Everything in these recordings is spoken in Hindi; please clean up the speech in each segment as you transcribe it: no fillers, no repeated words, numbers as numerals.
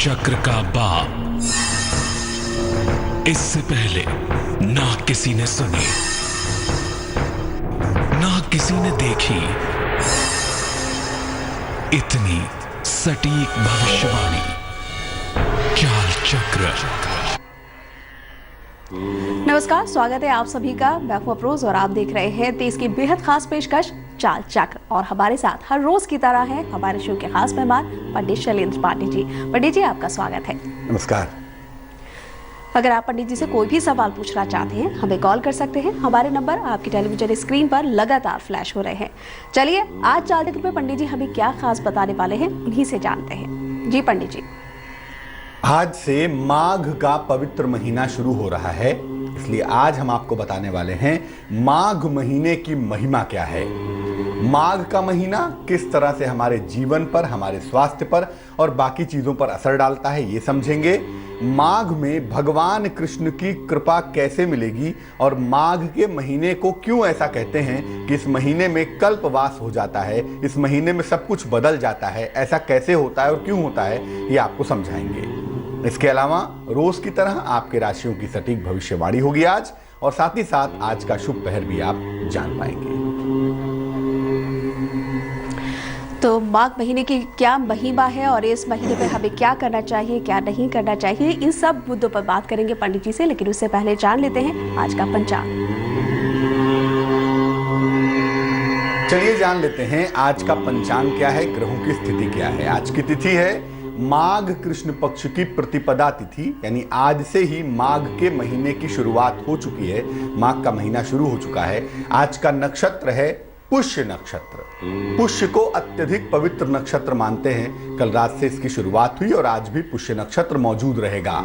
चक्र का बाप। इससे पहले ना किसी ने सुनी, ना किसी ने देखी इतनी सटीक भविष्यवाणी। चाल चक्र। नमस्कार, स्वागत है आप सभी का। मैं हूं अफरोज और आप देख रहे हैं देश की बेहद खास पेशकश चाल चक्र। और हमारे साथ हर रोज की तरह है हमारे शो के खास मेहमान पंडित शैलेंद्र पांडे जी। पंडित जी, आपका स्वागत है। नमस्कार। अगर आप पंडित जी से कोई भी सवाल पूछना चाहते हैं, हमें कॉल कर सकते हैं। हमारे नंबर आपकी टेलीविजन स्क्रीन पर लगातार फ्लैश हो रहे हैं। चलिए, आज चाल चक्र पे पंडित जी हमें क्या खास बताने वाले हैं, उन्हीं से जानते हैं। जी पंडित जी। आज से माघ का पवित्र महीना शुरू हो रहा है, इसलिए आज हम आपको बताने वाले हैं माघ महीने की महिमा क्या है। माघ का महीना किस तरह से हमारे जीवन पर, हमारे स्वास्थ्य पर और बाकी चीजों पर असर डालता है, ये समझेंगे। माघ में भगवान कृष्ण की कृपा कैसे मिलेगी और माघ के महीने को क्यों ऐसा कहते हैं कि इस महीने में कल्पवास हो जाता है, इस महीने में सब कुछ बदल जाता है, ऐसा कैसे होता है और क्यों होता है, ये आपको समझाएंगे। इसके अलावा रोज की तरह आपके राशियों की सटीक भविष्यवाणी होगी आज, और साथ ही साथ आज का शुभ पहर भी आप जान पाएंगे। तो माघ महीने की क्या महिमा है और इस महीने में हमें क्या करना चाहिए, क्या नहीं करना चाहिए, इन सब मुद्दों पर बात करेंगे पंडित जी से। लेकिन उससे पहले जान लेते हैं आज का पंचांग। चलिए जान लेते हैं आज का पंचांग क्या है, ग्रहों की स्थिति क्या है। आज की तिथि है माघ कृष्ण पक्ष की प्रतिपदा तिथि, यानी आज से ही माघ के महीने की शुरुआत हो चुकी है, माघ का महीना शुरू हो चुका है। आज का नक्षत्र है पुष्य नक्षत्र। पुष्य को अत्यधिक पवित्र नक्षत्र मानते हैं। कल रात से इसकी शुरुआत हुई और आज भी पुष्य नक्षत्र मौजूद रहेगा।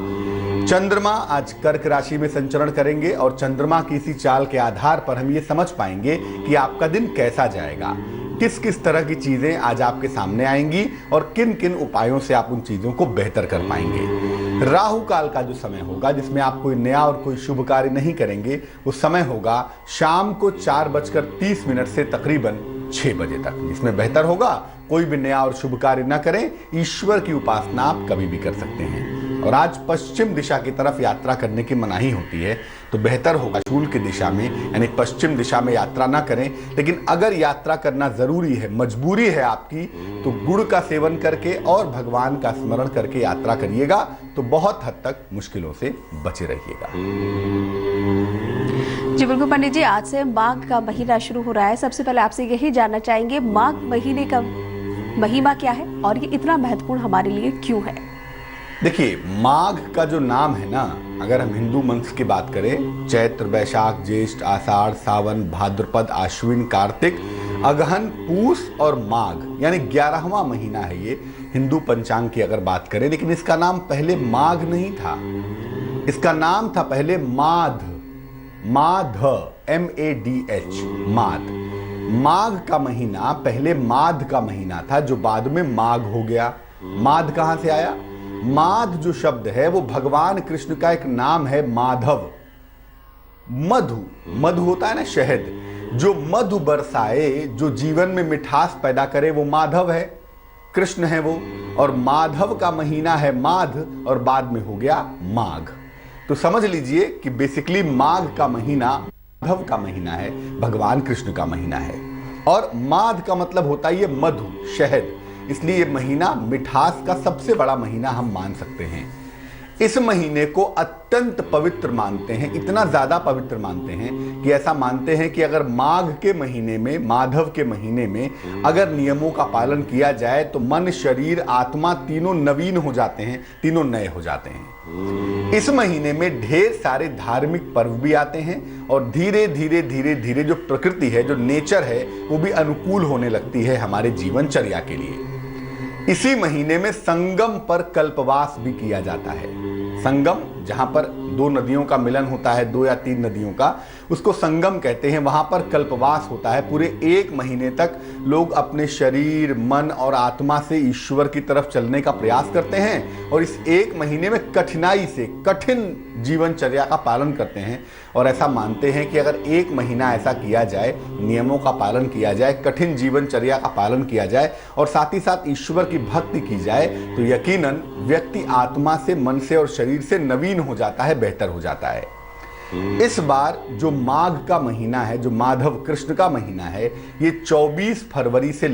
चंद्रमा आज कर्क राशि में संचरण करेंगे और चंद्रमा की इसी चाल के आधार पर हम ये समझ पाएंगे कि आपका दिन कैसा जाएगा, किस किस तरह की चीजें आज आपके सामने आएंगी और किन किन उपायों से आप उन चीजों को बेहतर कर पाएंगे। राहु काल का जो समय होगा, जिसमें आप कोई नया और कोई शुभ कार्य नहीं करेंगे, वो समय होगा शाम को 4:30 से तकरीबन 6 बजे तक। इसमें बेहतर होगा कोई भी नया और शुभ कार्य ना करें। ईश्वर की उपासना आप कभी भी कर सकते हैं। और आज पश्चिम दिशा की तरफ यात्रा करने की मनाही होती है, तो बेहतर होगा शूल की दिशा में, यानी पश्चिम दिशा में यात्रा ना करें। लेकिन अगर यात्रा करना जरूरी है, मजबूरी है आपकी, तो गुड़ का सेवन करके और भगवान का स्मरण करके यात्रा करिएगा, तो बहुत हद तक मुश्किलों से बचे रहिएगा। जी बिल्कुल पंडित जी, आज से माघ का महीना शुरू हो रहा है। सबसे पहले आपसे यही जानना चाहेंगे, माघ महीने का महिमा क्या है और ये इतना महत्वपूर्ण हमारे लिए क्यों है? देखिए, माघ का जो नाम है ना, अगर हम हिंदू मंथ की बात करें, चैत्र, वैशाख, ज्येष्ठ, आषाढ़, सावन, भाद्रपद, आश्विन, कार्तिक, अगहन, पूस और माघ, यानी 11वां महीना है ये हिंदू पंचांग की अगर बात करें। लेकिन इसका नाम पहले माघ नहीं था, इसका नाम था पहले माध, MADH, माध। माघ का महीना पहले माध का महीना था, जो बाद में माघ हो गया। माध कहां से आया? माध जो शब्द है वो भगवान कृष्ण का एक नाम है, माधव। मधु होता है ना, शहद, जो मधु बरसाए, जो जीवन में मिठास पैदा करे, वो माधव है, कृष्ण है वो। और माधव का महीना है माध, और बाद में हो गया माघ। तो समझ लीजिए कि बेसिकली माघ का महीना माधव का महीना है, भगवान कृष्ण का महीना है। और माध का मतलब होता है ये मधु, शहद, इसलिए ये महीना मिठास का सबसे बड़ा महीना हम मान सकते हैं। इस महीने को अत्यंत पवित्र मानते हैं, इतना ज्यादा पवित्र मानते हैं कि ऐसा मानते हैं कि अगर माघ के महीने में, माधव के महीने में अगर नियमों का पालन किया जाए तो मन, शरीर, आत्मा तीनों नवीन हो जाते हैं, तीनों नए हो जाते हैं। इस महीने में ढेर सारे धार्मिक पर्व भी आते हैं और धीरे धीरे धीरे धीरे जो प्रकृति है, जो नेचर है, वो भी अनुकूल होने लगती है हमारे जीवनचर्या के लिए। इसी महीने में संगम पर कल्पवास भी किया जाता है। संगम, जहां पर दो नदियों का मिलन होता है, 2 या 3 नदियों का, उसको संगम कहते हैं। वहां पर कल्पवास होता है। पूरे 1 महीने तक लोग अपने शरीर, मन और आत्मा से ईश्वर की तरफ चलने का प्रयास करते हैं और इस 1 महीने में कठिनाई से कठिन जीवनचर्या का पालन करते हैं और ऐसा मानते हैं कि अगर 1 महीना ऐसा किया जाए, नियमों का पालन किया जाए, कठिन जीवनचर्या का पालन किया जाए और साथ ही साथ ईश्वर की भक्ति की जाए, तो यकीनन व्यक्ति आत्मा से, मन से और शरीर से नवीन हो जाता है, बेहतर हो जाता है। इस बार जो माघ का महीना है, जो माधव कृष्ण का महीना है, ये 24 जनवरी से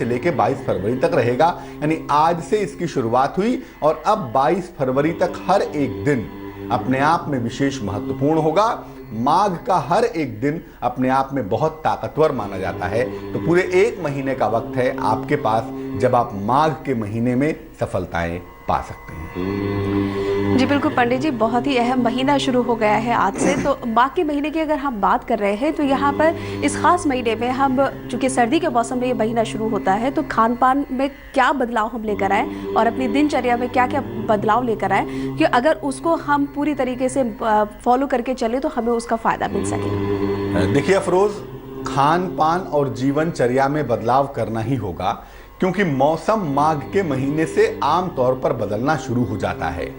लेके 22 फरवरी तक रहेगा। यानी आज से इसकी शुरुआत हुई और अब 22 फरवरी तक हर एक दिन अपने आप में विशेष महत्वपूर्ण होगा। माघ का हर एक दिन अपने आप में बहुत ताकतवर माना जाता है। तो पूरे 1 महीने का वक्त है आपके पास, जब आप माघ के महीने में सफलताएं पा सकते हैं। जी बिल्कुल पंडित जी, बहुत ही अहम महीना शुरू हो गया है आज से। तो माघ के महीने की अगर हम बात कर रहे हैं तो यहाँ पर इस खास महीने में हम, चूंकि सर्दी के मौसम में ये महीना शुरू होता है, तो खान पान में क्या बदलाव हम लेकर आए और अपनी दिनचर्या में क्या क्या बदलाव लेकर आए कि अगर उसको हम पूरी तरीके से फॉलो करके चले तो हमें उसका फायदा मिल सके। देखिए अफरोज, खान पान और जीवनचर्या में बदलाव करना ही होगा, क्योंकि मौसम माघ के महीने से आमतौर पर बदलना शुरू हो जाता है।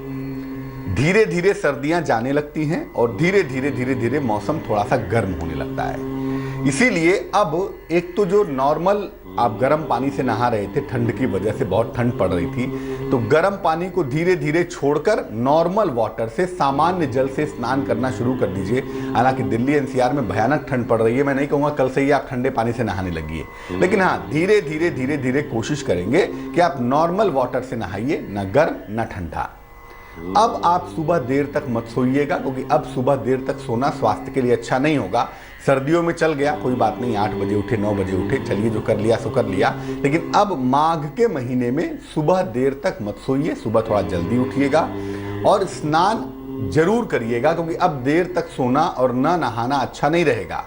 धीरे धीरे सर्दियां जाने लगती हैं और धीरे धीरे मौसम थोड़ा सा गर्म होने लगता है। इसीलिए अब एक तो जो नॉर्मल आप गर्म पानी से नहा रहे थे, ठंड की वजह से बहुत ठंड पड़ रही थी, तो गर्म पानी को धीरे धीरे छोड़कर नॉर्मल वाटर से, सामान्य जल से स्नान करना शुरू कर दीजिए। हालांकि दिल्ली एनसीआर में भयानक ठंड पड़ रही है, मैं नहीं कहूँगा कल से ही आप ठंडे पानी से नहाने लगिए, लेकिन हाँ धीरे धीरे कोशिश करेंगे कि आप नॉर्मल वाटर से नहाइए, न गर्म न ठंडा। अब आप सुबह देर तक मत सोइएगा, क्योंकि अब सुबह देर तक सोना स्वास्थ्य के लिए अच्छा नहीं होगा। सर्दियों में चल गया, कोई बात नहीं, 8 बजे उठे, 9 बजे उठे, चलिए जो कर लिया सो कर लिया, लेकिन अब माघ के महीने में सुबह देर तक मत सोइए, सुबह थोड़ा जल्दी उठिएगा और स्नान जरूर करिएगा, क्योंकि अब देर तक सोना और न नहाना अच्छा नहीं रहेगा।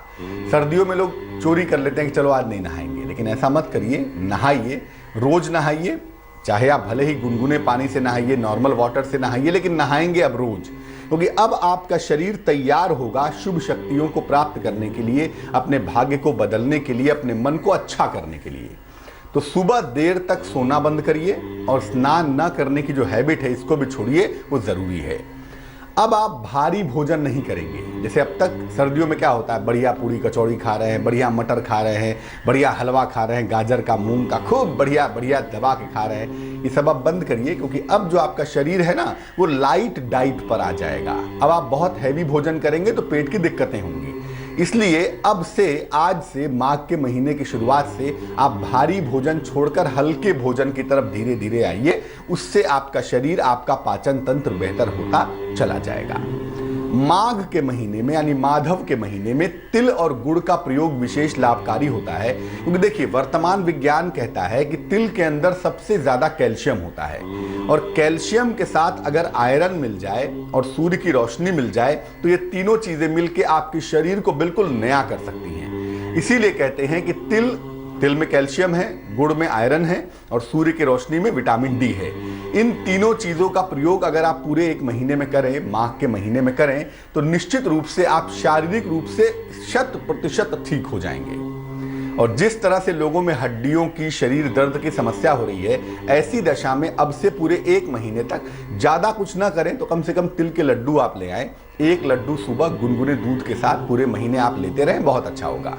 सर्दियों में लोग चोरी कर लेते हैं कि चलो आज नहीं नहाएंगे, लेकिन ऐसा मत करिए, नहाइए, रोज नहाइए, चाहे आप भले ही गुनगुने पानी से नहाइए, नॉर्मल वाटर से नहाइए, लेकिन नहाएंगे अब रोज, क्योंकि अब आपका शरीर तैयार होगा शुभ शक्तियों को प्राप्त करने के लिए, अपने भाग्य को बदलने के लिए, अपने मन को अच्छा करने के लिए। तो सुबह देर तक सोना बंद करिए और स्नान न करने की जो हैबिट है इसको भी छोड़िए, वो जरूरी है। अब आप भारी भोजन नहीं करेंगे। जैसे अब तक सर्दियों में क्या होता है, बढ़िया पूरी कचौड़ी खा रहे हैं, बढ़िया मटर खा रहे हैं, बढ़िया हलवा खा रहे हैं, गाजर का, मूंग का, खूब बढ़िया बढ़िया दबा के खा रहे हैं। ये सब आप बंद करिए, क्योंकि अब जो आपका शरीर है ना, वो लाइट डाइट पर आ जाएगा। अब आप बहुत हैवी भोजन करेंगे तो पेट की दिक्कतें होंगी। इसलिए अब से, आज से, माघ के महीने की शुरुआत से आप भारी भोजन छोड़कर हल्के भोजन की तरफ धीरे धीरे आइए। उससे आपका शरीर, आपका पाचन तंत्र बेहतर होता चला जाएगा। माघ के महीने में यानी माधव के महीने में तिल और गुड़ का प्रयोग विशेष लाभकारी होता है, क्योंकि देखिए वर्तमान विज्ञान कहता है कि तिल के अंदर सबसे ज्यादा कैल्शियम होता है और कैल्शियम के साथ अगर आयरन मिल जाए और सूर्य की रोशनी मिल जाए तो ये तीनों चीजें मिलकर आपके शरीर को बिल्कुल नया कर सकती हैं। इसीलिए कहते हैं कि तिल में कैल्शियम है, गुड़ में आयरन है और सूर्य की रोशनी में विटामिन डी है। इन तीनों चीजों का प्रयोग अगर आप पूरे 1 महीने में करें, माघ के महीने में करें, तो निश्चित रूप से आप शारीरिक रूप से 100% ठीक हो जाएंगे। और जिस तरह से लोगों में हड्डियों की, शरीर दर्द की समस्या हो रही है, ऐसी दशा में अब से पूरे 1 महीने तक ज्यादा कुछ ना करें तो कम से कम तिल के लड्डू आप ले आए। 1 लड्डू सुबह गुनगुने दूध के साथ पूरे महीने आप लेते रहें, बहुत अच्छा होगा।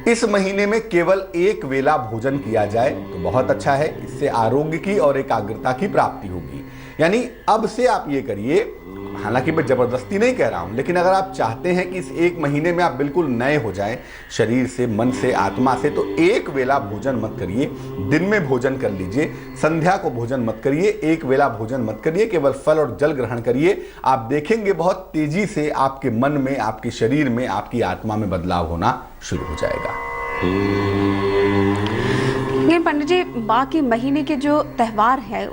इस महीने में केवल 1 वेला भोजन किया जाए तो बहुत अच्छा है। इससे आरोग्य की और एकाग्रता की प्राप्ति होगी। यानी अब से आप ये करिए, हालांकि मैं जबरदस्ती नहीं कह रहा हूं, लेकिन अगर आप चाहते हैं कि इस 1 महीने में आप बिल्कुल नए हो जाएं, शरीर से, मन से, आत्मा से, तो 1 वेला भोजन मत करिए। दिन में भोजन कर लीजिए, संध्या को भोजन मत करिए, 1 वेला भोजन मत करिए, केवल फल और जल ग्रहण करिए। आप देखेंगे बहुत तेजी से आपके मन में, आपके शरीर में, आपकी आत्मा में बदलाव होना शुरू हो जाएगा। लेकिन पंडित जी, बाकी महीने के जो त्यौहार है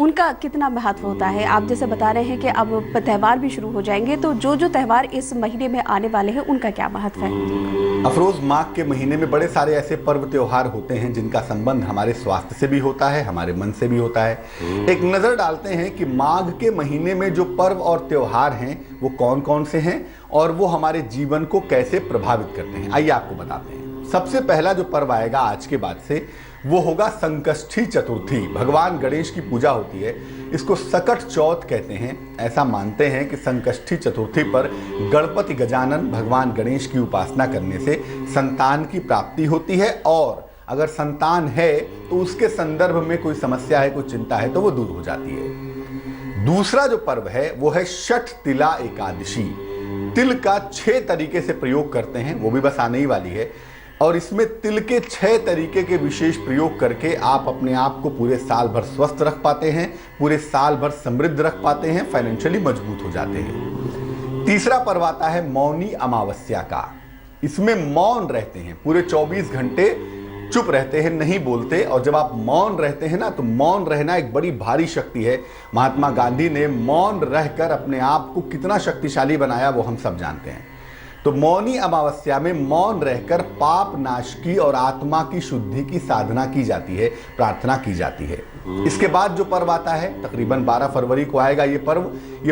उनका कितना महत्व होता है? आप जैसे बता रहे हैं कि अब त्यौहार भी शुरू हो जाएंगे, तो जो त्यौहार इस महीने में आने वाले हैं उनका क्या महत्व है? अफरोज, माघ के महीने में बड़े सारे ऐसे पर्व त्योहार होते हैं जिनका संबंध हमारे स्वास्थ्य से भी होता है, हमारे मन से भी होता है। एक नजर डालते हैं कि माघ के महीने में जो पर्व और त्योहार हैं वो कौन कौन से हैं और वो हमारे जीवन को कैसे प्रभावित करते हैं। आइए आपको बताते हैं। सबसे पहला जो पर्व आएगा आज के बाद से वो होगा संकष्टी चतुर्थी। भगवान गणेश की पूजा होती है, इसको सकट चौथ कहते हैं। ऐसा मानते हैं कि संकष्टी चतुर्थी पर गणपति गजानन भगवान गणेश की उपासना करने से संतान की प्राप्ति होती है और अगर संतान है तो उसके संदर्भ में कोई समस्या है, कोई चिंता है तो वो दूर हो जाती है। दूसरा जो पर्व है वो है षठ तिला एकादशी। तिल का 6 तरीके से प्रयोग करते हैं, वो भी बस आने ही वाली है और इसमें तिल के 6 तरीके के विशेष प्रयोग करके आप अपने आप को पूरे साल भर स्वस्थ रख पाते हैं, पूरे साल भर समृद्ध रख पाते हैं, फाइनेंशियली मजबूत हो जाते हैं। तीसरा पर्व आता है मौनी अमावस्या का। इसमें मौन रहते हैं, पूरे 24 घंटे चुप रहते हैं, नहीं बोलते। और जब आप मौन रहते हैं ना, तो मौन रहना एक बड़ी भारी शक्ति है। महात्मा गांधी ने मौन रहकर अपने आप को कितना शक्तिशाली बनाया वो हम सब जानते हैं। तो मौनी अमावस्या में मौन रहकर पाप नाश की और आत्मा की शुद्धि की साधना की जाती है, प्रार्थना की जाती है। इसके बाद जो पर्व आता है तकरीबन 12 फरवरी को आएगा ये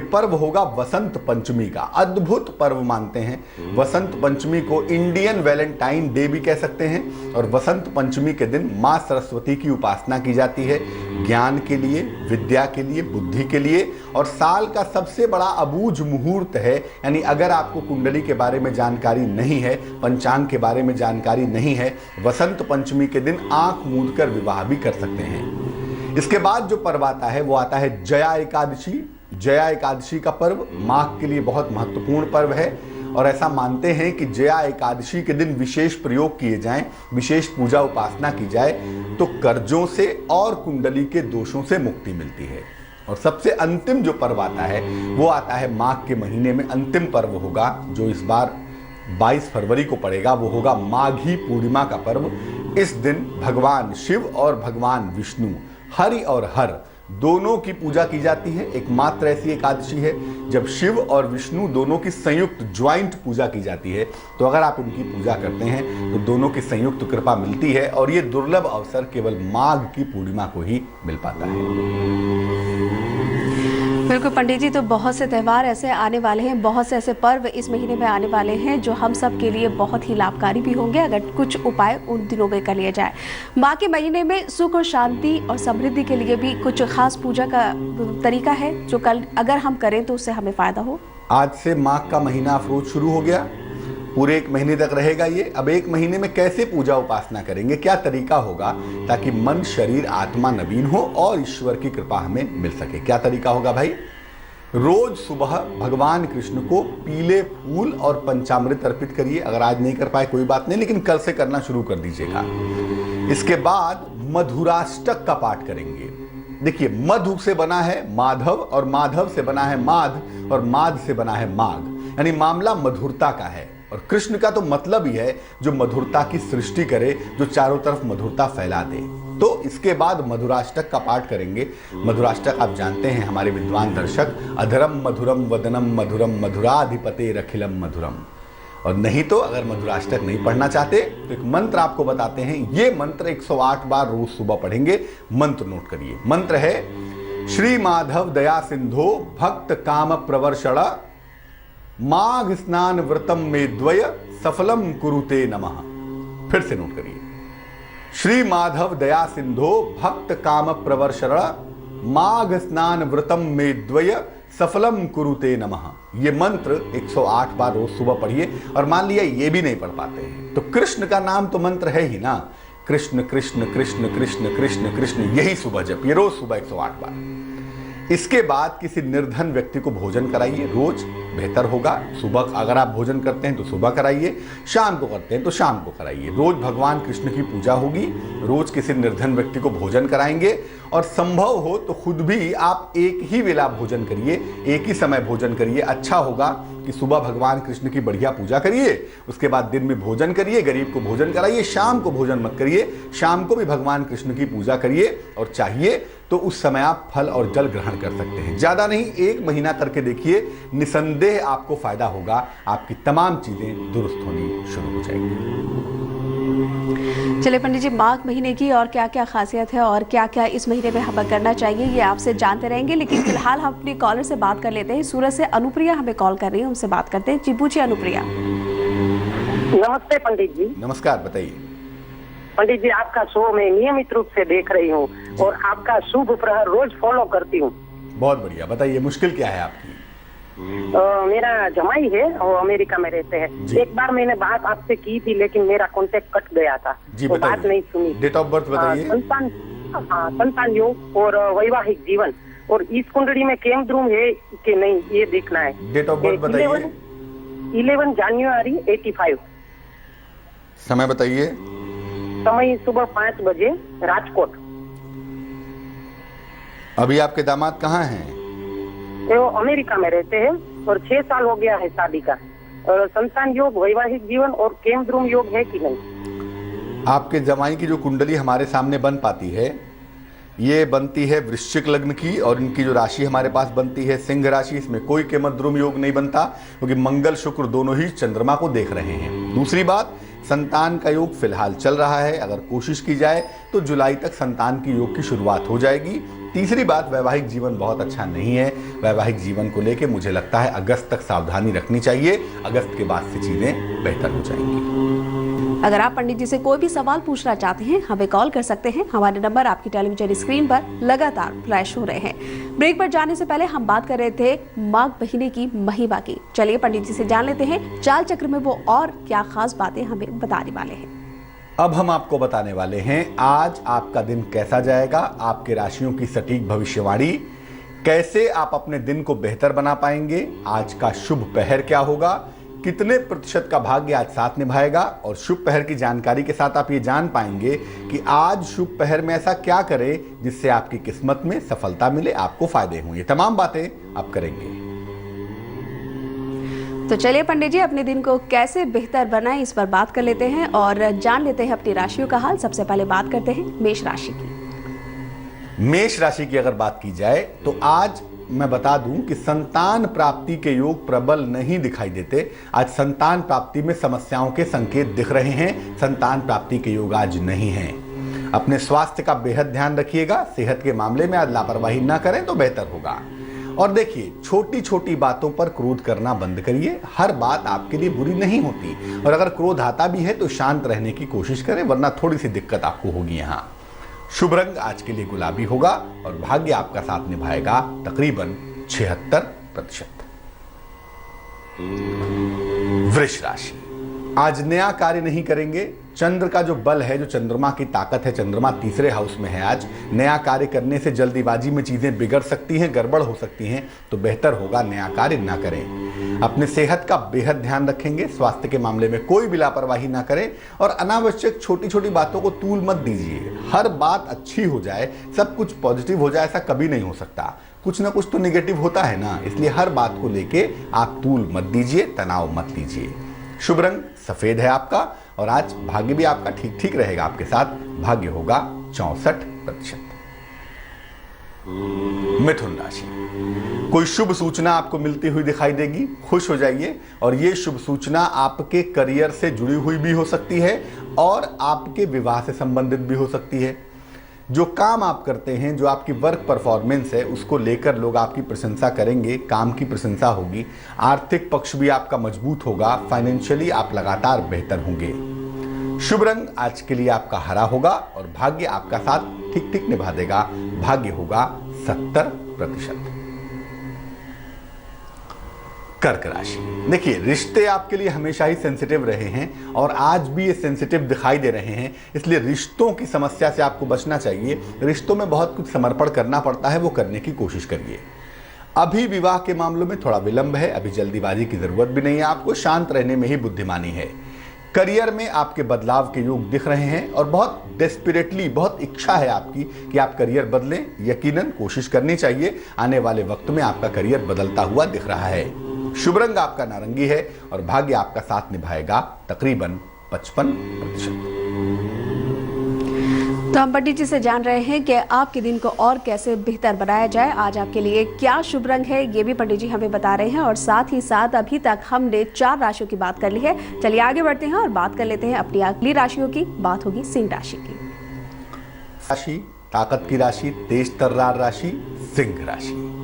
पर्व होगा वसंत पंचमी का। अद्भुत पर्व मानते हैं। वसंत पंचमी को इंडियन वैलेंटाइन डे भी कह सकते हैं और वसंत पंचमी के दिन माँ सरस्वती की उपासना की जाती है, ज्ञान के लिए, विद्या के लिए, बुद्धि के लिए। और साल का सबसे बड़ा अबूझ मुहूर्त है, यानी अगर आपको कुंडली के बारे में जानकारी नहीं है, पंचांग के बारे में जानकारी नहीं है, वसंत पंचमी के दिन आंख मूंद कर विवाह भी कर सकते हैं। इसके बाद जो पर्व आता है वो आता है जया एकादशी। जया एकादशी का पर्व माघ के लिए बहुत महत्वपूर्ण पर्व है और ऐसा मानते हैं कि जया एकादशी के दिन विशेष प्रयोग किए जाएं, विशेष पूजा उपासना की जाए तो कर्जों से और कुंडली के दोषों से मुक्ति मिलती है। और सबसे अंतिम जो पर्व आता है वो आता है माघ के महीने में अंतिम पर्व होगा, जो इस बार 22 फरवरी को पड़ेगा। वो होगा माघी पूर्णिमा का पर्व। इस दिन भगवान शिव और भगवान विष्णु, हरि और हर दोनों की पूजा की जाती है। एकमात्र ऐसी एकादशी है जब शिव और विष्णु दोनों की संयुक्त ज्वाइंट पूजा की जाती है। तो अगर आप उनकी पूजा करते हैं तो दोनों की संयुक्त कृपा मिलती है और ये दुर्लभ अवसर केवल माघ की पूर्णिमा को ही मिल पाता है। बिल्कुल पंडित जी, तो बहुत से त्यौहार ऐसे आने वाले हैं, बहुत से ऐसे पर्व इस महीने में आने वाले हैं जो हम सब के लिए बहुत ही लाभकारी भी होंगे अगर कुछ उपाय उन दिनों में कर लिए जाए। माघ के महीने में सुख और शांति और समृद्धि के लिए भी कुछ खास पूजा का तरीका है जो कल अगर हम करें तो उससे हमें फायदा हो। आज से माघ का महीना अफरोज शुरू हो गया, पूरे 1 महीने तक रहेगा ये। अब 1 महीने में कैसे पूजा उपासना करेंगे, क्या तरीका होगा ताकि मन, शरीर, आत्मा नवीन हो और ईश्वर की कृपा हमें मिल सके। क्या तरीका होगा भाई? रोज सुबह भगवान कृष्ण को पीले फूल और पंचामृत अर्पित करिए। अगर आज नहीं कर पाए कोई बात नहीं, लेकिन कल से करना शुरू कर दीजिएगा। इसके बाद मधुराष्टक का पाठ करेंगे। देखिए, मधु से बना है माधव और माधव से बना है माध और माध से बना है माघ, यानी मामला मधुरता का है। और कृष्ण का तो मतलब ही है जो मधुरता की सृष्टि करे, जो चारों तरफ मधुरता फैला दे। तो इसके बाद मधुराष्टक का पाठ करेंगे। मधुराष्टक आप जानते हैं हमारे विद्वान दर्शक, अधरम मधुरम वदनम मधुरम मधुराधिपते रखिलम मधुरम। और नहीं तो अगर मधुराष्टक नहीं पढ़ना चाहते तो एक मंत्र आपको बताते हैं। ये मंत्र 108 बार रोज सुबह पढ़ेंगे। मंत्र नोट करिए। मंत्र है श्री माधव दया सिंधो भक्त काम प्रवर्षण माघ स्नान व्रतम में द्वय सफलम कुरुते नमः। फिर से नोट करिए। श्री माधव दया सिंधो भक्त काम प्रवर्षण माघ स्नान व्रतम में द्वय सफलम कुरुते नमः। ये मंत्र 108 बार रोज सुबह पढ़िए। और मान लिया ये भी नहीं पढ़ पाते हैं तो कृष्ण का नाम तो मंत्र है ही ना, कृष्ण कृष्ण कृष्ण कृष्ण कृष्ण कृष्ण, यही सुबह जप, ये रोज सुबह 108 बार। इसके बाद किसी निर्धन व्यक्ति को भोजन कराइए, रोज बेहतर होगा। सुबह अगर आप भोजन करते हैं तो सुबह कराइए, शाम को करते हैं तो शाम को कराइए। रोज भगवान कृष्ण की पूजा होगी, रोज किसी निर्धन व्यक्ति को भोजन कराएंगे और संभव हो तो खुद भी आप एक ही वेला भोजन करिए, एक ही समय भोजन करिए। अच्छा होगा कि सुबह भगवान कृष्ण की बढ़िया पूजा करिए, उसके बाद दिन में भोजन करिए, गरीब को भोजन कराइए, शाम को भोजन मत करिए, शाम को भी भगवान कृष्ण की पूजा करिए और चाहिए तो उस समय आप फल और जल ग्रहण कर सकते हैं। ज्यादा नहीं, 1 महीना करके देखिए, निसंदेह आपको फायदा होगा, आपकी तमाम चीजें दुरुस्त होनी शुरू हो जाएंगी। चलिए पंडित जी, माघ महीने की और क्या क्या खासियत है और क्या क्या इस महीने में हमें करना चाहिए, ये आपसे जानते रहेंगे, लेकिन फिलहाल हम अपने कॉलर से बात कर लेते हैं। सूरत से अनुप्रिया हमें कॉल कर रही है, उनसे बात करते हैं। जी पूछिए अनुप्रिया। नमस्ते पंडित जी। नमस्कार, बताइए। पंडित जी, आपका शो मैं नियमित रूप से देख रही हूँ और आपका शुभ प्रहर रोज फॉलो करती हूँ। बहुत बढ़िया, बताइए मुश्किल क्या है आपकी? मेरा जमाई है, वो अमेरिका में रहते हैं। एक बार मैंने बात आपसे की थी लेकिन मेरा कांटेक्ट कट गया था, जी तो बताइए। बात नहीं सुनी। डेट ऑफ बर्थ बताइए। संतान योग और वैवाहिक जीवन, और इस कुंडली में केमद्रुम है कि नहीं ये देखना है। डेट ऑफ बर्थ बताइए। 11 जनवरी 85। समय बताइए। समय सुबह 5 बजे, राजकोट। अभी आपके दामाद कहाँ हैं? वो अमेरिका में रहते हैं और 6 साल हो गया है शादी का। और संतान योग, वैवाहिक जीवन और केमद्रुम योग है कि नहीं? आपके जमाई की जो कुंडली हमारे सामने बन पाती है, ये बनती है वृश्चिक लग्न की, और इनकी जो राशि हमारे पास बनती है सिंह राशि। इसमें कोई केमद्रुम योग नहीं बनता क्योंकि मंगल शुक्र दोनों ही चंद्रमा को देख रहे हैं। दूसरी बात, संतान का योग फिलहाल चल रहा है, अगर कोशिश की जाए तो जुलाई तक संतान की योग की शुरुआत हो जाएगी। तीसरी बात, वैवाहिक जीवन बहुत अच्छा नहीं है। वैवाहिक जीवन को लेके मुझे लगता है अगस्त तक सावधानी रखनी चाहिए, अगस्त के बाद से चीजें बेहतर हो जाएंगी। अगर आप पंडित जी से कोई भी सवाल पूछना चाहते हैं, हमें कॉल कर सकते हैं। हमारे नंबर आपकी टेलीविजन स्क्रीन पर लगातार फ्लैश हो रहे हैं। ब्रेक पर जाने से पहले हम बात कर रहे थे माघ महीने की महिमा की। चलिए पंडित जी से जान लेते हैं चाल चक्र में वो और क्या खास बातें हमें बताने वाले हैं। अब हम आपको बताने वाले हैं आज आपका दिन कैसा जाएगा, आपके राशियों की सटीक भविष्यवाणी, कैसे आप अपने दिन को बेहतर बना पाएंगे, आज का शुभ पहर क्या होगा, कितने प्रतिशत का भाग्य आज साथ निभाएगा, और शुभ पहर की जानकारी के साथ आप ये जान पाएंगे कि आज शुभ पहर में ऐसा क्या करें जिससे आपकी किस्मत में सफलता मिले, आपको फायदे हों। ये तमाम बातें आप करेंगे। तो चलिए पंडित जी, अपने दिन को कैसे बेहतर बनाएं इस पर बात कर लेते हैं और जान लेते हैं अपनी राशियों का हाल। सबसे पहले बात करते हैं मेष राशि की। मेष राशि की अगर बात की जाए तो आज मैं बता दूं कि संतान प्राप्ति के योग प्रबल नहीं दिखाई देते। आज संतान प्राप्ति में समस्याओं के संकेत दिख रहे हैं। संतान प्राप्ति के योग आज नहीं हैं। अपने स्वास्थ्य का बेहद ध्यान रखिएगा। सेहत के मामले में आज लापरवाही ना करें तो बेहतर होगा। और देखिए, छोटी छोटी बातों पर क्रोध करना बंद करिए। हर बात आपके लिए बुरी नहीं होती, और अगर क्रोध आता भी है तो शांत रहने की कोशिश करें, वरना थोड़ी सी दिक्कत आपको होगी यहाँ। शुभ रंग आज के लिए गुलाबी होगा और भाग्य आपका साथ निभाएगा तकरीबन 76%। वृष राशि, आज नया कार्य नहीं करेंगे। चंद्र का जो बल है, जो चंद्रमा की ताकत है, चंद्रमा तीसरे हाउस में है। आज नया कार्य करने से जल्दीबाजी में चीजें बिगड़ सकती हैं, गड़बड़ हो सकती हैं, तो बेहतर होगा नया कार्य ना करें। अपने सेहत का बेहद ध्यान रखेंगे। स्वास्थ्य के मामले में कोई भी लापरवाही ना करें और अनावश्यक छोटी छोटी बातों को तूल मत दीजिए। हर बात अच्छी हो जाए, सब कुछ पॉजिटिव हो जाए, ऐसा कभी नहीं हो सकता। कुछ ना कुछ तो नेगेटिव होता है ना, इसलिए हर बात को लेके आप तूल मत दीजिए, तनाव मत लीजिए। शुभ रंग सफेद है आपका, और आज भाग्य भी आपका ठीक ठीक रहेगा आपके साथ। भाग्य होगा 64%। मिथुन राशि, कोई शुभ सूचना आपको मिलती हुई दिखाई देगी, खुश हो जाइए। और ये शुभ सूचना आपके करियर से जुड़ी हुई भी हो सकती है और आपके विवाह से संबंधित भी हो सकती है। जो काम आप करते हैं, जो आपकी वर्क परफॉर्मेंस है, उसको लेकर लोग आपकी प्रशंसा करेंगे, काम की प्रशंसा होगी। आर्थिक पक्ष भी आपका मजबूत होगा। फाइनेंशियली आप लगातार बेहतर होंगे। शुभ रंग आज के लिए आपका हरा होगा और भाग्य आपका साथ ठीक ठीक निभा देगा। भाग्य होगा 70%। कर्क राशि, देखिए, रिश्ते आपके लिए हमेशा ही सेंसिटिव रहे हैं और आज भी ये सेंसिटिव दिखाई दे रहे हैं, इसलिए रिश्तों की समस्या से आपको बचना चाहिए। रिश्तों में बहुत कुछ समर्पण करना पड़ता है, वो करने की कोशिश करिए। अभी विवाह के मामलों में थोड़ा विलंब है, अभी जल्दीबाजी की जरूरत भी नहीं है आपको, शांत रहने में ही बुद्धिमानी है। करियर में आपके बदलाव के योग दिख रहे हैं और बहुत डेस्परेटली, बहुत इच्छा है आपकी कि आप करियर बदलें। यकीनन कोशिश करनी चाहिए, आने वाले वक्त में आपका करियर बदलता हुआ दिख रहा है। शुभ रंग आपका नारंगी है और भाग्य आपका साथ निभाएगा तकरीबन 55%। तो हम पंडित जी से जान रहे हैं कि आपके दिन को और कैसे बेहतर बनाया जाए। आज आपके लिए क्या शुभ रंग है ये भी पंडित जी हमें बता रहे हैं, और साथ ही साथ अभी तक हमने 4 राशियों की बात कर ली है। चलिए आगे बढ़ते हैं और बात कर लेते हैं अपनी अगली राशियों की। बात होगी सिंह राशि की। राशि ताकत की राशि, तेज तर्रार राशि सिंह राशि।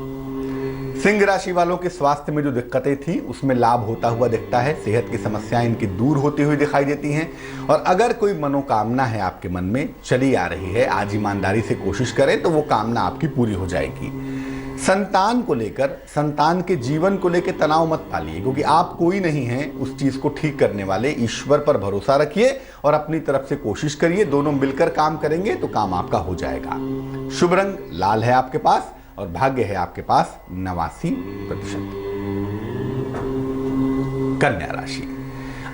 सिंह राशि वालों के स्वास्थ्य में जो दिक्कतें थी उसमें लाभ होता हुआ दिखता है। सेहत की समस्याएं इनकी दूर होती हुई दिखाई देती हैं, और अगर कोई मनोकामना है आपके मन में चली आ रही है, आज ईमानदारी से कोशिश करें तो वो कामना आपकी पूरी हो जाएगी। संतान को लेकर, संतान के जीवन को लेकर तनाव मत पालिए, क्योंकि आप कोई नहीं हैं उस चीज को ठीक करने वाले। ईश्वर पर भरोसा रखिए और अपनी तरफ से कोशिश करिए। दोनों मिलकर काम करेंगे तो काम आपका हो जाएगा। शुभ रंग लाल है आपके पास और भाग्य है आपके पास 89%। कन्या राशि,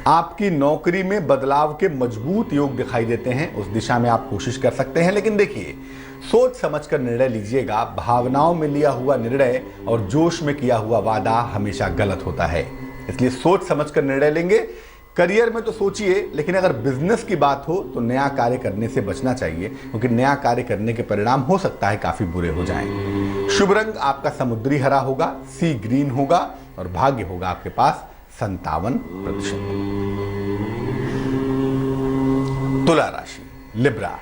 आपकी नौकरी में बदलाव के मजबूत योग दिखाई देते हैं। उस दिशा में आप कोशिश कर सकते हैं, लेकिन देखिए सोच समझकर निर्णय लीजिएगा। भावनाओं में लिया हुआ निर्णय और जोश में किया हुआ वादा हमेशा गलत होता है, इसलिए सोच समझकर निर्णय लेंगे। करियर में तो सोचिए, लेकिन अगर बिजनेस की बात हो तो नया कार्य करने से बचना चाहिए, क्योंकि नया कार्य करने के परिणाम हो सकता है काफी बुरे हो जाएं। शुभ रंग आपका समुद्री हरा होगा, सी ग्रीन होगा, और भाग्य होगा आपके पास 57%। तुला राशि लिब्रा,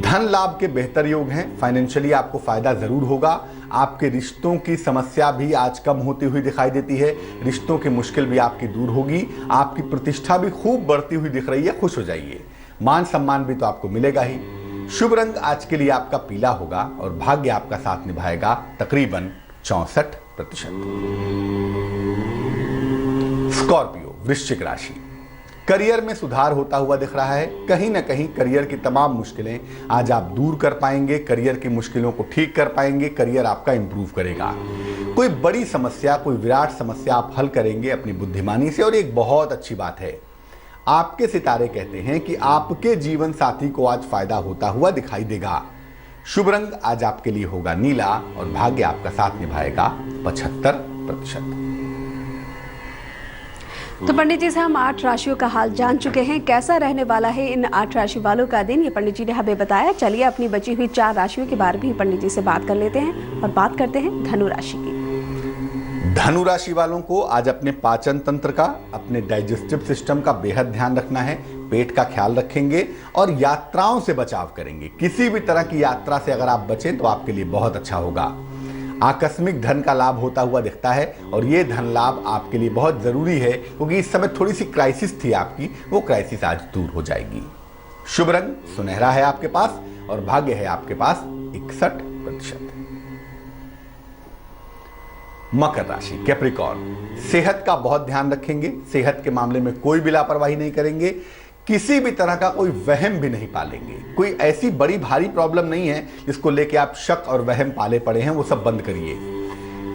धन लाभ के बेहतर योग हैं। फाइनेंशियली आपको फायदा जरूर होगा। आपके रिश्तों की समस्या भी आज कम होती हुई दिखाई देती है। रिश्तों की मुश्किल भी आपकी दूर होगी। आपकी प्रतिष्ठा भी खूब बढ़ती हुई दिख रही है, खुश हो जाइए। मान सम्मान भी तो आपको मिलेगा ही। शुभ रंग आज के लिए आपका पीला होगा और भाग्य आपका साथ निभाएगा तकरीबन 64%। स्कॉर्पियो वृश्चिक राशि, करियर में सुधार होता हुआ दिख रहा है। कहीं ना कहीं करियर की तमाम मुश्किलें आज आप दूर कर पाएंगे, करियर की मुश्किलों को ठीक कर पाएंगे, करियर आपका इंप्रूव करेगा। कोई बड़ी समस्या, कोई विराट समस्या आप हल करेंगे अपनी बुद्धिमानी से, और एक बहुत अच्छी बात है, आपके सितारे कहते हैं कि आपके जीवन साथी को आज फायदा होता हुआ दिखाई देगा। शुभ रंग आज आपके लिए होगा नीला और भाग्य आपका साथ निभाएगा 75%। तो पंडित जी से हम 8 राशियों का हाल जान चुके हैं। कैसा रहने वाला है इन 8 राशि वालों का दिन, ये पंडित जी ने हमें बताया। चलिए अपनी बची हुई 4 राशियों के बारे में भी पंडित जी से बात कर लेते हैं, और बात करते हैं धनु राशि की। धनु राशि वालों को आज अपने पाचन तंत्र का, अपने डाइजेस्टिव सिस्टम का बेहद ध्यान रखना है। पेट का ख्याल रखेंगे और यात्राओं से बचाव करेंगे। किसी भी तरह की यात्रा से अगर आप बचें तो आपके लिए बहुत अच्छा होगा। आकस्मिक धन का लाभ होता हुआ दिखता है, और ये धन लाभ आपके लिए बहुत जरूरी है, क्योंकि इस समय थोड़ी सी क्राइसिस थी आपकी, वो क्राइसिस आज दूर हो जाएगी। शुभ रंग सुनहरा है आपके पास और भाग्य है आपके पास 61%। मकर राशि कैप्रिकॉर्न, सेहत का बहुत ध्यान रखेंगे। सेहत के मामले में कोई भी लापरवाही नहीं करेंगे। किसी भी तरह का कोई वहम भी नहीं पालेंगे। कोई ऐसी बड़ी भारी प्रॉब्लम नहीं है जिसको लेके आप शक और वहम पाले पड़े हैं, वो सब बंद करिए।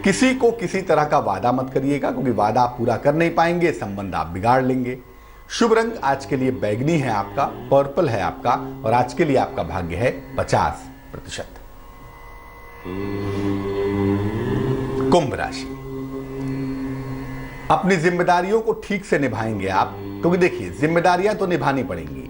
किसी को किसी तरह का वादा मत करिएगा, क्योंकि वादा आप पूरा कर नहीं पाएंगे, संबंध आप बिगाड़ लेंगे। शुभ रंग आज के लिए बैगनी है आपका, पर्पल है आपका, और आज के लिए आपका भाग्य है 50%। कुंभ राशि, अपनी जिम्मेदारियों को ठीक से निभाएंगे आप, क्योंकि देखिए जिम्मेदारियां तो निभानी पड़ेंगी।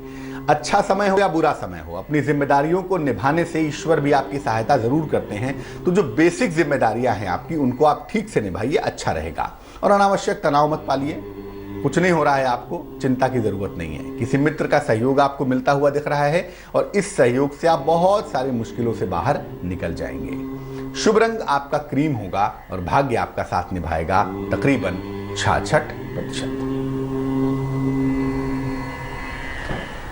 अच्छा समय हो या बुरा समय हो, अपनी जिम्मेदारियों को निभाने से ईश्वर भी आपकी सहायता जरूर करते हैं। तो जो बेसिक जिम्मेदारियां हैं आपकी, उनको आप ठीक से निभाइए, अच्छा रहेगा। और अनावश्यक तनाव मत पालिए। कुछ नहीं हो रहा है, आपको चिंता की जरूरत नहीं है। किसी मित्र का सहयोग आपको मिलता हुआ दिख रहा है, और इस सहयोग से आप बहुत सारी मुश्किलों से बाहर निकल जाएंगे। शुभ रंग आपका क्रीम होगा और भाग्य आपका साथ निभाएगा तकरीबन 66%।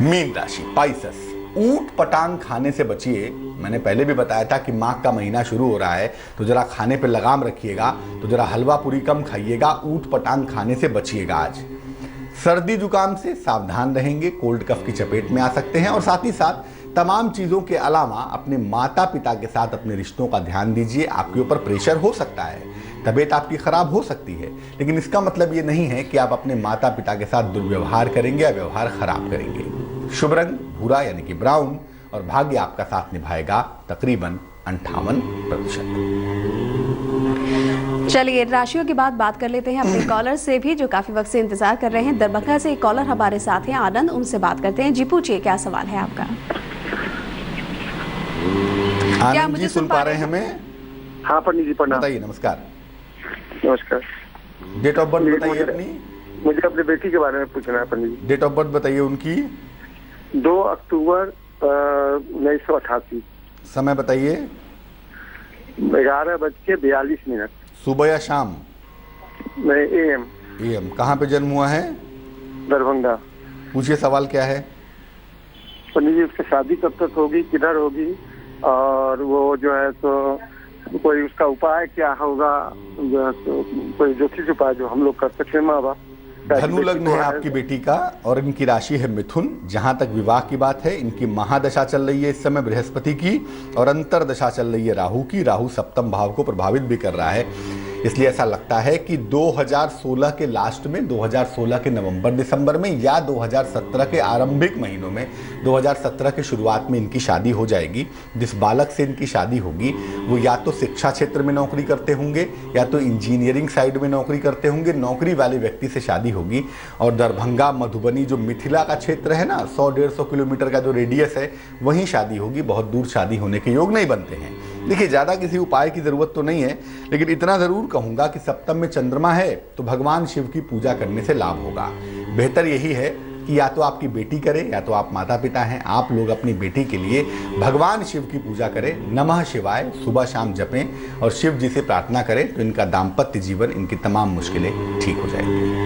मीन राशि पाइसेस, ऊट पटांग खाने से बचिए। मैंने पहले भी बताया था कि माघ का महीना शुरू हो रहा है, तो जरा खाने पे लगाम रखिएगा। तो जरा हलवा पूरी कम खाइएगा, ऊट पटांग खाने से बचिएगा। आज सर्दी जुकाम से सावधान रहेंगे, कोल्ड कफ की चपेट में आ सकते हैं। और साथ ही साथ तमाम चीज़ों के अलावा अपने माता पिता के साथ अपने रिश्तों का ध्यान दीजिए। आपके ऊपर प्रेशर हो सकता है, तबीयत आपकी खराब हो सकती है, लेकिन इसका मतलब ये नहीं है कि आप अपने माता पिता के साथ दुर्व्यवहार करेंगे या व्यवहार खराब करेंगे। शुभ रंग भूरा यानी कि ब्राउन, और भाग्य आपका साथ निभाएगा तकरीबन 58%। चलिए राशियों की बात कर लेते हैं अपने कॉलर से भी जो काफी वक्त से इंतजार कर रहे हैं। दरभंगा से एक कॉलर हमारे साथ हैं आनंद, उनसे बात करते हैं। जी पूछिए, क्या सवाल है आपका? आनंद मुझे जी सुन पा रहे हैं हमें? हाँ पंडित जी प्रणाम। बताइए। नमस्कार। नमस्कार। डेट ऑफ बर्थ बताइए मुझे- अपनी। मुझे अपनी बेटी के बारे में पूछना है पंडित डेट ऑफ बर्थ बताइए उनकी। जी। 2 अक्टूबर 1988। समय बताइए। 11:42। सुबह या शाम? AM। AM। कहाँ पे जन्म हुआ है? दरभंगा। पूछिए सवाल क्या है। पंडित जी उसकी शादी कब तक होगी, किधर होगी, और वो जो है तो कोई उसका उपाय क्या होगा, जो है तो कोई ज्योतिष उपाय जो हम लोग कर सकते हैं माँ बाप। धनु लग्न है आपकी बेटी का और इनकी राशि है मिथुन। जहां तक विवाह की बात है, इनकी महादशा चल रही है इस समय बृहस्पति की और अंतरदशा चल रही है राहु की। राहु सप्तम भाव को प्रभावित भी कर रहा है, इसलिए ऐसा लगता है कि 2016 के लास्ट में, 2016 के नवंबर दिसंबर में या 2017 के आरंभिक महीनों में, 2017 के शुरुआत में इनकी शादी हो जाएगी। जिस बालक से इनकी शादी होगी वो या तो शिक्षा क्षेत्र में नौकरी करते होंगे या तो इंजीनियरिंग साइड में नौकरी करते होंगे। नौकरी वाले व्यक्ति से शादी होगी और दरभंगा, मधुबनी, जो मिथिला का क्षेत्र है ना, 100-150 किलोमीटर का जो रेडियस है, वहीं शादी होगी। बहुत दूर शादी होने के योग नहीं बनते हैं। देखिए, ज़्यादा किसी उपाय की ज़रूरत तो नहीं है, लेकिन इतना ज़रूर कहूँगा कि सप्तम में चंद्रमा है तो भगवान शिव की पूजा करने से लाभ होगा। बेहतर यही है कि या तो आपकी बेटी करे या तो आप माता पिता हैं, आप लोग अपनी बेटी के लिए भगवान शिव की पूजा करें, नमः शिवाय सुबह शाम जपें और शिव जी से प्रार्थना करें तो इनका दाम्पत्य जीवन, इनकी तमाम मुश्किलें ठीक हो जाएंगी।